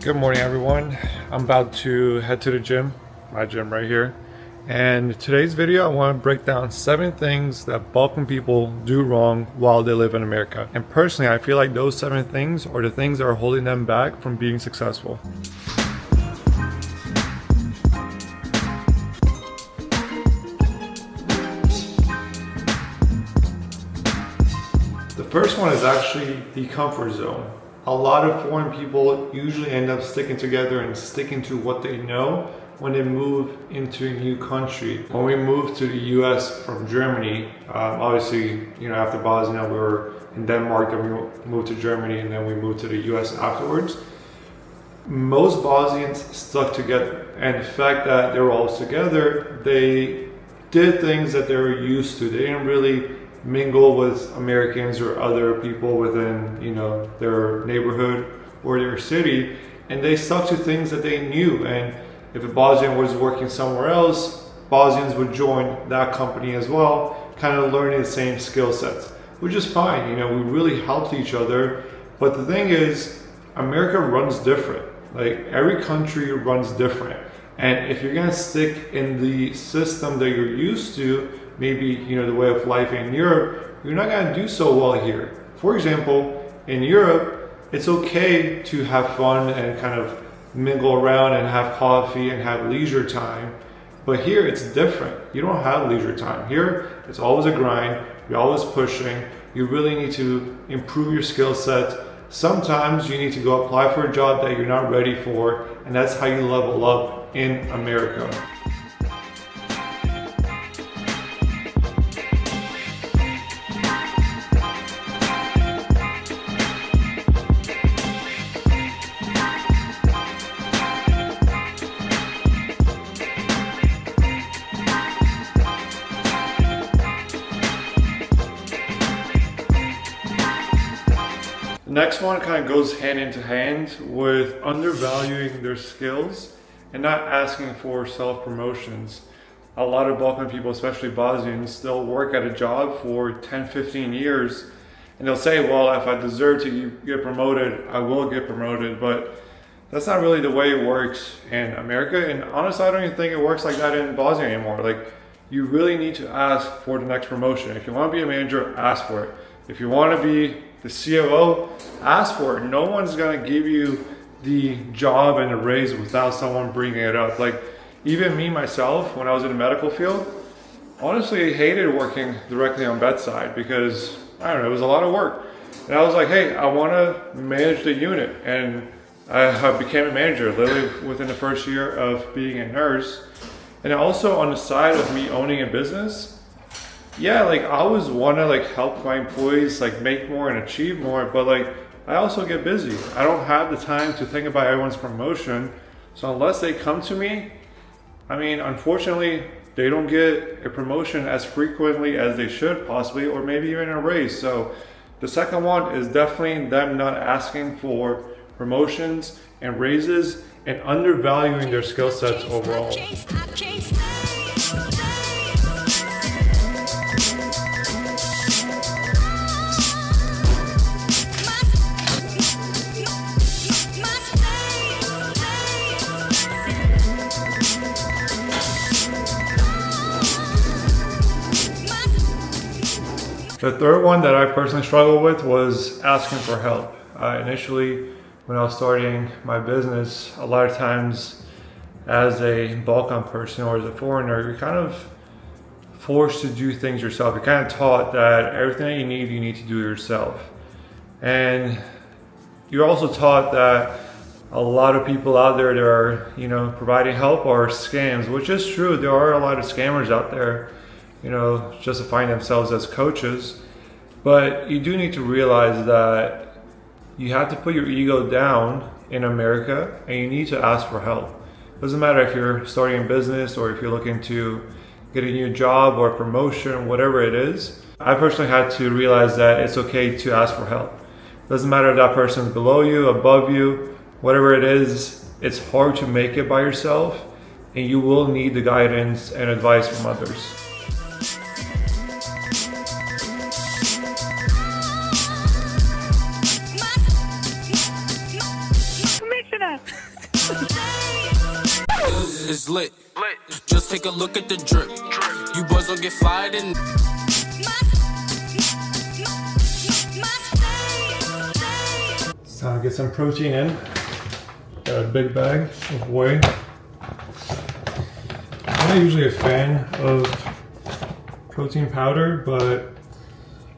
Good morning, everyone. I'm about to head to the gym, my gym right here. And today's video, I want to break down 7 things that Balkan people do wrong while they live in America. And personally, I feel like those 7 things are the things that are holding them back from being successful. The first one is actually the comfort zone. A lot of foreign people usually end up sticking together and sticking to what they know when they move into a new country. When we moved to the US from Germany, obviously, after Bosnia, we were in Denmark, then we moved to Germany, and then we moved to the US afterwards. Most Bosnians stuck together, and the fact that they were all together, they did things that they were used to. They didn't really mingle with Americans or other people within, their neighborhood or their city, and they stuck to things that they knew. And if a Bosnian was working somewhere else, Bosnians would join that company as well, kind of learning the same skill sets, which is fine. We really helped each other. But the thing is, America runs different. Like, every country runs different. And if you're gonna stick in the system that you're used to, maybe the way of life in Europe, you're not gonna do so well here. For example, in Europe, it's okay to have fun and kind of mingle around and have coffee and have leisure time. But here it's different. You don't have leisure time. Here, it's always a grind. You're always pushing. You really need to improve your skill set. Sometimes you need to go apply for a job that you're not ready for, and that's how you level up in America. The next one kind of goes hand in hand with undervaluing their skills and not asking for self-promotions. A lot of Balkan people, especially Bosnians, they'll work at a job for 10, 15 years, and they'll say, well, if I deserve to get promoted, I will get promoted. But that's not really the way it works in America. And honestly, I don't even think it works like that in Bosnia anymore. Like, you really need to ask for the next promotion. If you want to be a manager, ask for it. If you want to be the COO, ask for it. No one's gonna give you the job and the raise without someone bringing it up. Like, even me myself, when I was in the medical field, honestly, I hated working directly on bedside because, I don't know, it was a lot of work. And I was like, hey, I wanna manage the unit. And I became a manager literally within the first year of being a nurse. And also on the side of me owning a business, yeah, like, I always want to help my employees make more and achieve more, but I also get busy. I don't have the time to think about everyone's promotion. So unless they come to me, unfortunately, they don't get a promotion as frequently as they should possibly, or maybe even a raise. So the second one is definitely them not asking for promotions and raises and undervaluing their skill sets overall. The third one that I personally struggled with was asking for help. Initially, when I was starting my business, a lot of times as a Balkan person or as a foreigner, you're kind of forced to do things yourself. You're kind of taught that everything that you need to do yourself. And you're also taught that a lot of people out there that are, providing help are scams, which is true. There are a lot of scammers out there, justifying themselves as coaches. But you do need to realize that you have to put your ego down in America, and you need to ask for help. Doesn't matter if you're starting a business or if you're looking to get a new job or a promotion, whatever it is. I personally had to realize that it's okay to ask for help. Doesn't matter if that person's below you, above you, whatever it is, it's hard to make it by yourself, and you will need the guidance and advice from others. Commissioner! is lit. Just take a look at the drip. You boys don't get fired in. It's time to get some protein in. Got a big bag of whey. I'm not usually a fan of protein powder, but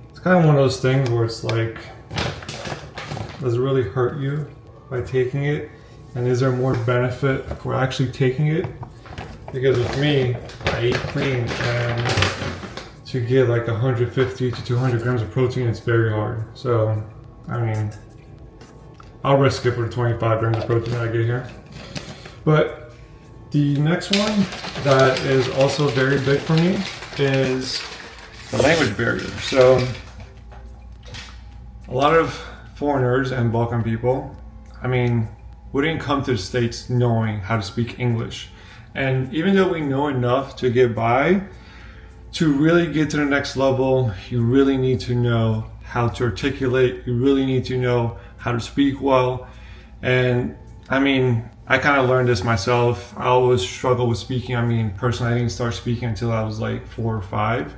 it's kind of one of those things where it's like, does it really hurt you by taking it? And is there more benefit for actually taking it? Because with me, I eat clean, and to get like 150 to 200 grams of protein, it's very hard. So, I mean, I'll risk it for the 25 grams of protein that I get here. But the next one that is also very big for me is the language barrier. So, a lot of foreigners and Balkan people, I mean, we didn't come to the States knowing how to speak English. And even though we know enough to get by, to really get to the next level, you really need to know how to articulate, you really need to know how to speak well. And I mean, I kind of learned this myself. I always struggle with speaking. I mean, personally, I didn't start speaking until I was like 4 or 5.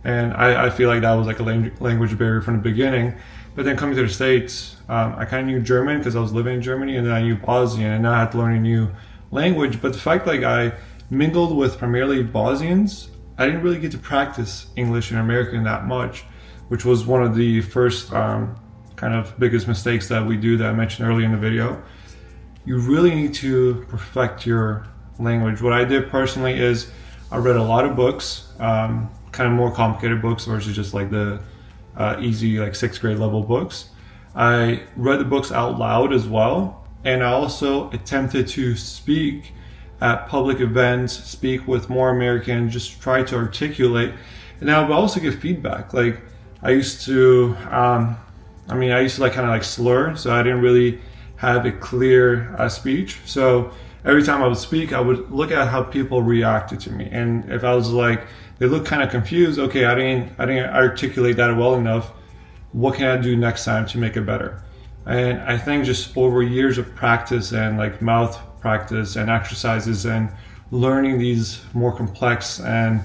And I feel like that was like a language barrier from the beginning. But then coming to the States, I kind of knew German because I was living in Germany, and then I knew Bosnian, and now I had to learn a new language. But the fact like I mingled with primarily Bosnians, I didn't really get to practice English in America that much, which was one of the first kind of biggest mistakes that we do that I mentioned earlier in the video. You really need to perfect your language. What I did personally is I read a lot of books, kind of more complicated books versus just like the easy like 6th grade level books. I read the books out loud as well, and I also attempted to speak at public events, speak with more Americans, just try to articulate, and I would also give feedback. Like I used to like kind of like slur, so I didn't really have a clear speech. So every time I would speak, I would look at how people reacted to me, and if I was like, they look kind of confused, okay, I didn't articulate that well enough, what can I do next time to make it better? And I think just over years of practice and like mouth practice and exercises and learning these more complex and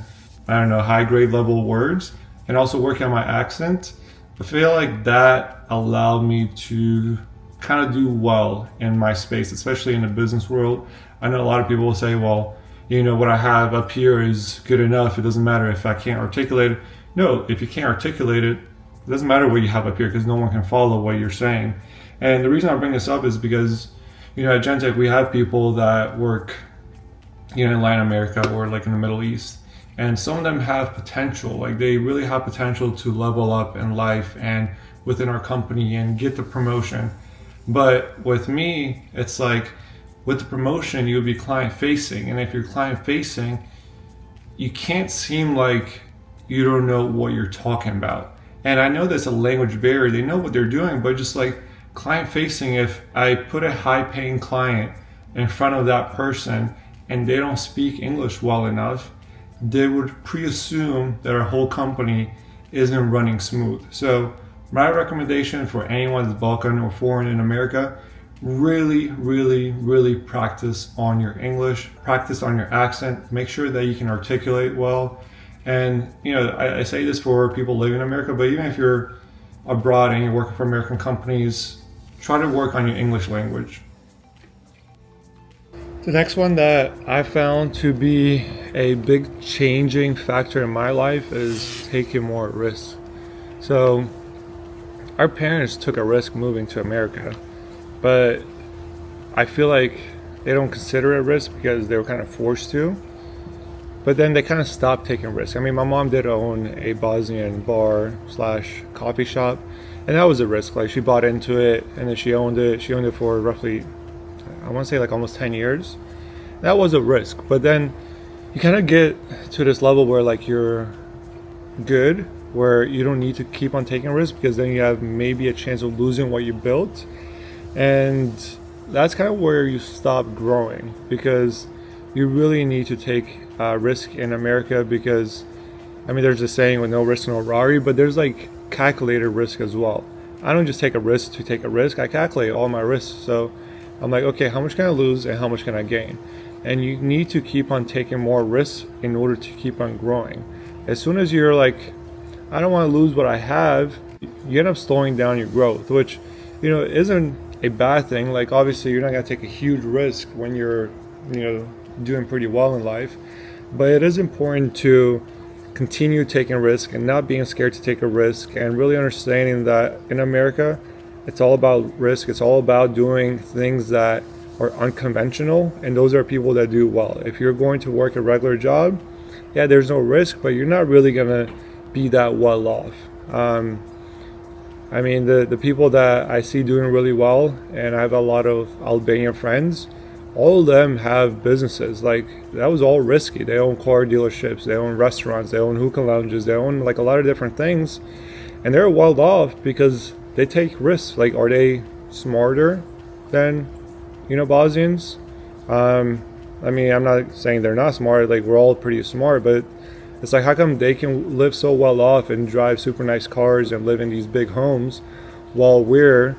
high grade level words, and also working on my accent, I feel like that allowed me to kind of do well in my space, especially in the business world. I know a lot of people will say, well, you know, what I have up here is good enough. It doesn't matter if I can't articulate it. No, if you can't articulate it, it doesn't matter what you have up here because no one can follow what you're saying. And the reason I bring this up is because, you know, at Gentech, we have people that work, you know, in Latin America or like in the Middle East. And some of them have potential, like they really have potential to level up in life and within our company and get the promotion. But with me, it's like with the promotion, you would be client facing. And if you're client facing, you can't seem like you don't know what you're talking about. And I know that's a language barrier. They know what they're doing, but just like client facing, if I put a high paying client in front of that person and they don't speak English well enough, they would pre-assume that our whole company isn't running smooth. So my recommendation for anyone that's Balkan or foreign in America, really practice on your English, practice on your accent, make sure that you can articulate well. And you know, I say this for people living in America, but even if you're abroad and you're working for American companies, try to work on your English language. The next one that I found to be a big changing factor in my life is taking more risks. So our parents took a risk moving to America, but I feel like they don't consider it a risk because they were kind of forced to. But then they kind of stopped taking risks. I mean, my mom did own a Bosnian bar / coffee shop, and that was a risk. Like she bought into it and then she owned it. She owned it for roughly, I want to say like almost 10 years. That was a risk. But then you kind of get to this level where like you're good, where you don't need to keep on taking risks because then you have maybe a chance of losing what you built. And that's kind of where you stop growing, because you really need to take risk in America, because I mean there's a saying with no risk no Rari, but there's like calculated risk as well. I don't just take a risk to take a risk. I calculate all my risks. So I'm like, okay, how much can I lose and how much can I gain? and you need to keep on taking more risks in order to keep on growing. As soon as you're like, I don't want to lose what I have, you end up slowing down your growth, which, isn't a bad thing. Like, obviously you're not going to take a huge risk when you're, doing pretty well in life, but it is important to continue taking risk and not being scared to take a risk, and really understanding that in America, it's all about risk. It's all about doing things that are unconventional, and those are people that do well. If you're going to work a regular job, yeah, there's no risk, but you're not really gonna be that well off. I mean, the people that I see doing really well, and I have a lot of Albanian friends, all of them have businesses. Like, that was all risky. They own car dealerships, they own restaurants, they own hookah lounges, they own like a lot of different things, and they're well off because they take risks. Like, are they smarter than Bosnians? I mean, I'm not saying they're not smart. Like, we're all pretty smart, but it's like, how come they can live so well off and drive super nice cars and live in these big homes while we're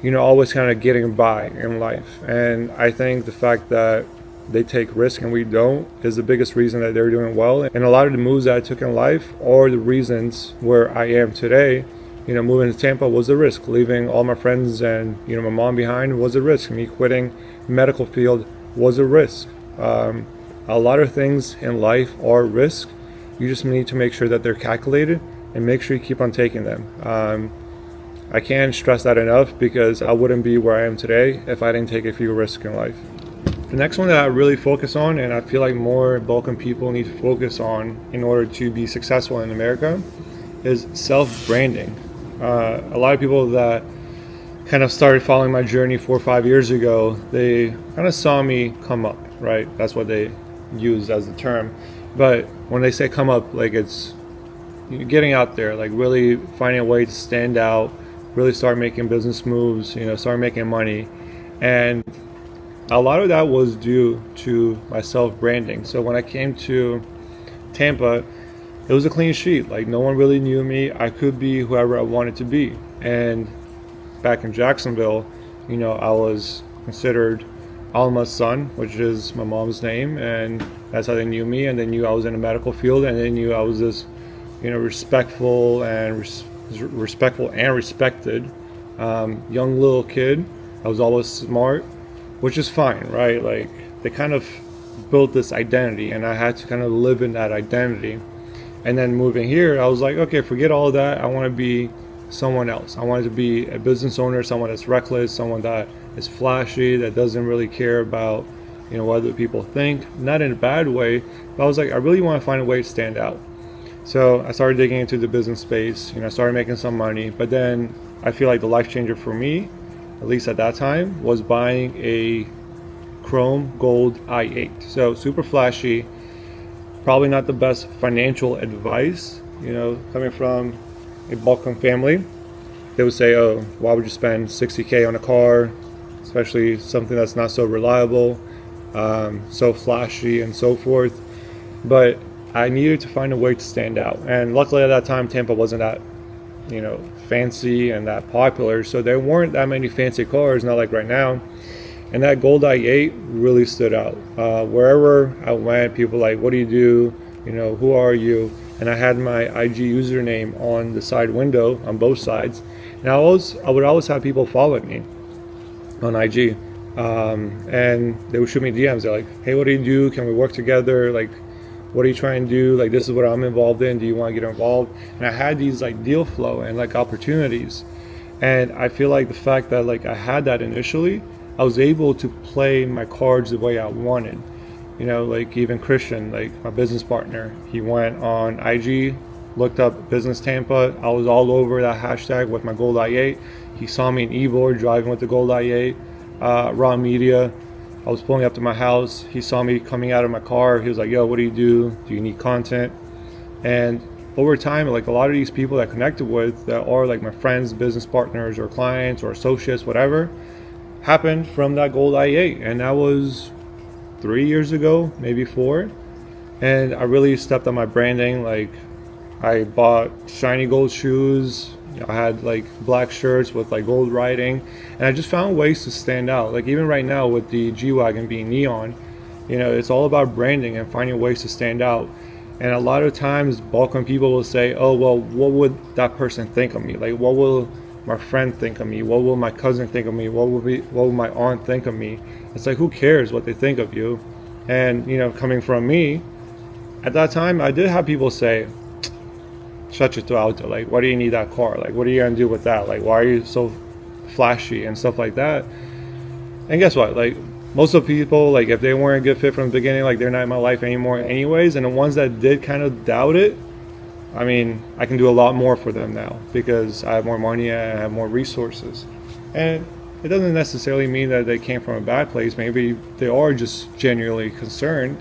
always kind of getting by in life? And I think the fact that they take risk and we don't is the biggest reason that they're doing well. And a lot of the moves that I took in life are the reasons where I am today. Moving to Tampa was a risk. Leaving all my friends and my mom behind was a risk. Me quitting medical field was a risk. A lot of things in life are risk. You just need to make sure that they're calculated and make sure you keep on taking them. I can't stress that enough, because I wouldn't be where I am today if I didn't take a few risks in life. The next one that I really focus on, and I feel like more Balkan people need to focus on in order to be successful in America, is self-branding. A lot of people that kind of started following my journey 4 or 5 years ago, they kind of saw me come up, right? That's what they use as the term. But when they say come up, like, it's getting out there, like really finding a way to stand out, really start making business moves, start making money. And a lot of that was due to my self-branding. So when I came to Tampa, it was a clean sheet. Like, no one really knew me. I could be whoever I wanted to be. And back in Jacksonville, I was considered Alma's son, which is my mom's name, and that's how they knew me. And they knew I was in the medical field, and they knew I was this, respectful and respected young little kid. I was always smart, which is fine, right? Like, they kind of built this identity, and I had to kind of live in that identity. And then moving here, I was like, okay, forget all of that. I want to be someone else. I wanted to be a business owner, someone that's reckless, someone that is flashy, that doesn't really care about, what other people think. Not in a bad way, but I was like, I really want to find a way to stand out. So I started digging into the business space. I started making some money, but then I feel like the life changer for me, at least at that time, was buying a chrome gold i8. So super flashy. Probably not the best financial advice, coming from a Balkan family. They would say, oh, why would you spend 60K on a car, especially something that's not so reliable, so flashy and so forth. But I needed to find a way to stand out. And luckily at that time, Tampa wasn't that, fancy and that popular. So there weren't that many fancy cars, not like right now. And that gold i8 really stood out. Wherever I went, people were like, what do you do? Who are you? And I had my IG username on the side window on both sides. And I would always have people follow me on IG. And they would shoot me DMs. They're like, hey, what do you do? Can we work together? Like, what are you trying to do? Like, this is what I'm involved in. Do you want to get involved? And I had these like deal flow and like opportunities. And I feel like the fact that like I had that initially, I was able to play my cards the way I wanted. Like even Christian, like my business partner, he went on IG, looked up Business Tampa. I was all over that hashtag with my gold i8. He saw me in Ybor driving with the gold i8. Raw Media, I was pulling up to my house. He saw me coming out of my car. He was like, yo, what do you do? Do you need content? And over time, like a lot of these people that I connected with that are like my friends, business partners, or clients, or associates, whatever, happened from that gold i8. And that was 3 years ago, maybe 4. And I really stepped on my branding. Like, I bought shiny gold shoes. I had like black shirts with like gold writing, and I just found ways to stand out. Like even right now with the G-Wagon being neon, It's all about branding and finding ways to stand out. And a lot of times Balkan people will say, oh, well, what would that person think of me? Like, what will my friend think of me? What will my cousin think of me? What will my aunt think of me? It's like, who cares what they think of you? And, coming from me, at that time, I did have people say, shut your throat out. Like, why do you need that car? Like, what are you going to do with that? Like, why are you so flashy and stuff like that? And guess what? Like, most of the people, like, if they weren't a good fit from the beginning, like, they're not in my life anymore anyways. And the ones that did kind of doubt it, I mean, I can do a lot more for them now because I have more money and I have more resources. And it doesn't necessarily mean that they came from a bad place. Maybe they are just genuinely concerned.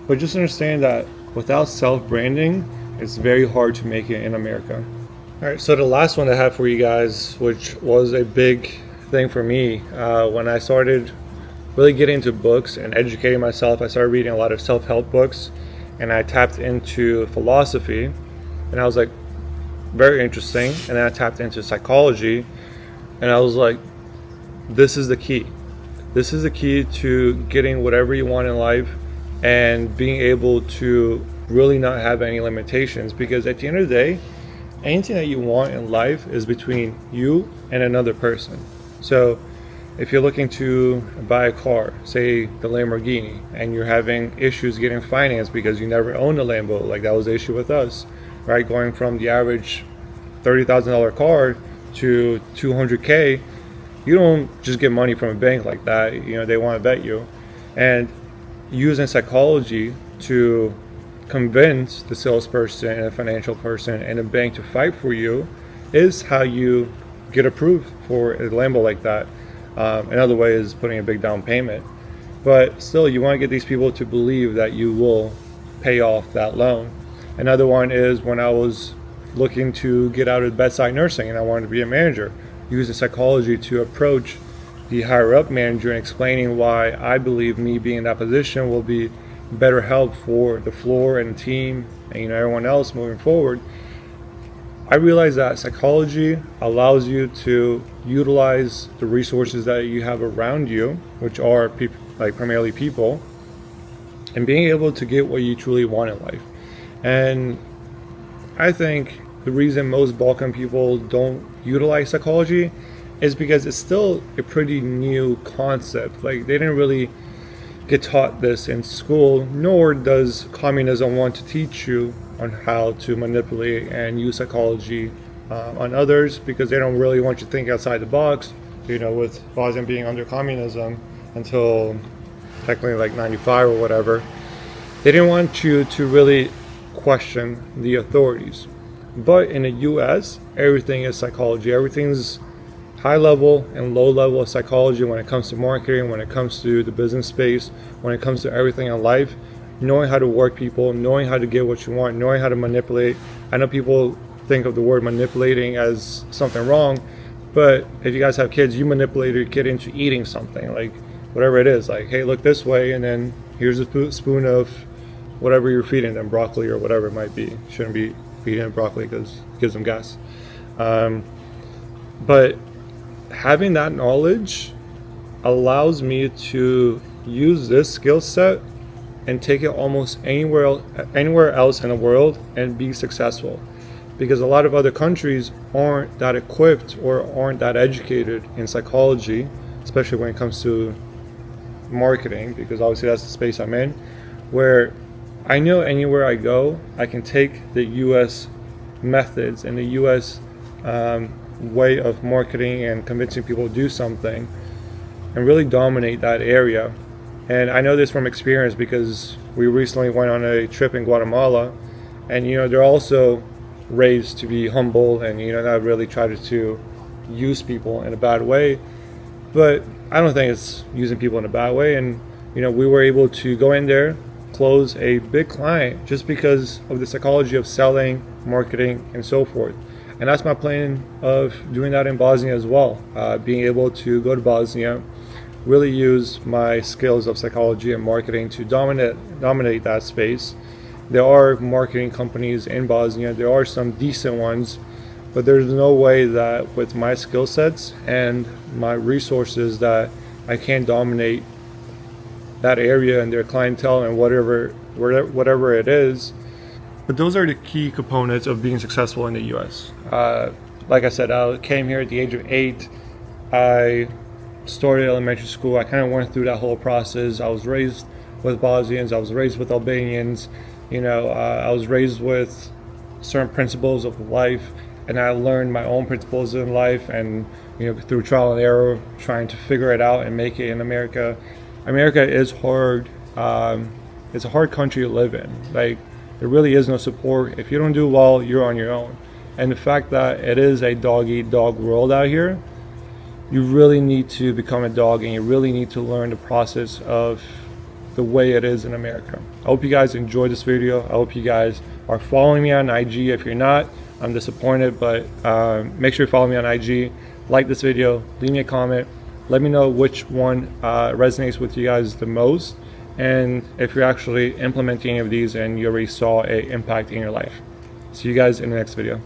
But just understand that without self-branding, it's very hard to make it in America. All right, so the last one I have for you guys, which was a big thing for me, when I started really getting into books and educating myself, I started reading a lot of self-help books, and I tapped into philosophy, and I was like, very interesting. And then I tapped into psychology, and I was like, this is the key. This is the key to getting whatever you want in life and being able to really not have any limitations, because at the end of the day, anything that you want in life is between you and another person. So if you're looking to buy a car, say the Lamborghini, and you're having issues getting financed because you never owned a Lambo, like that was the issue with us, right? Going from the average $30,000 car to $200K, you don't just get money from a bank like that. They want to vet you. And using psychology to convince the salesperson and a financial person and a bank to fight for you is how you get approved for a Lambo like that. Another way is putting a big down payment. But still, you want to get these people to believe that you will pay off that loan. Another one is when I was looking to get out of bedside nursing and I wanted to be a manager, using psychology to approach the higher up manager and explaining why I believe me being in that position will be better help for the floor and the team and everyone else moving forward. I realized that psychology allows you to utilize the resources that you have around you, which are primarily people, and being able to get what you truly want in life. And I think the reason most Balkan people don't utilize psychology is because it's still a pretty new concept. Like, they didn't really get taught this in school, nor does communism want to teach you on how to manipulate and use psychology on others, because they don't really want you to think outside the box. With Bosnian being under communism until technically like 95 or whatever, they didn't want you to really question the authorities. But in the US, everything is psychology. Everything's high level and low level of psychology when it comes to marketing, when it comes to the business space, when it comes to everything in life. Knowing how to work people, knowing how to get what you want, knowing how to manipulate. I know people think of the word manipulating as something wrong, but if you guys have kids, you manipulate your kid into eating something, like whatever it is. Like, hey, look this way, and then here's a spoon of whatever you're feeding them, broccoli or whatever it might be. Shouldn't be feeding them broccoli because it gives them gas. But having that knowledge allows me to use this skill set and take it almost anywhere else in the world and be successful, because a lot of other countries aren't that equipped or aren't that educated in psychology, especially when it comes to marketing, because obviously that's the space I'm in, where I know anywhere I go I can take the US methods and the US way of marketing and convincing people to do something and really dominate that area. And I know this from experience because we recently went on a trip in Guatemala, and they're also raised to be humble and not really try to use people in a bad way. But I don't think it's using people in a bad way. And we were able to go in there, close a big client just because of the psychology of selling, marketing, and so forth. And that's my plan of doing that in Bosnia as well. Being able to go to Bosnia, really use my skills of psychology and marketing to dominate that space. There are marketing companies in Bosnia. There are some decent ones, but there's no way that with my skill sets and my resources that I can't dominate that area and their clientele and whatever it is. But those are the key components of being successful in the U.S. Like I said, I came here at the age of 8. I started elementary school. I kind of went through that whole process. I was raised with Bosnians. I was raised with Albanians. I was raised with certain principles of life, and I learned my own principles in life, and through trial and error, trying to figure it out and make it in America. America is hard. It's a hard country to live in. Like, there really is no support. If you don't do well, you're on your own. And the fact that it is a dog-eat-dog world out here, you really need to become a dog, and you really need to learn the process of the way it is in America. I hope you guys enjoyed this video. I hope you guys are following me on IG. If you're not, I'm disappointed, but make sure you follow me on IG. Like this video, leave me a comment. Let me know which one resonates with you guys the most, and if you're actually implementing any of these and you already saw an impact in your life. See you guys in the next video.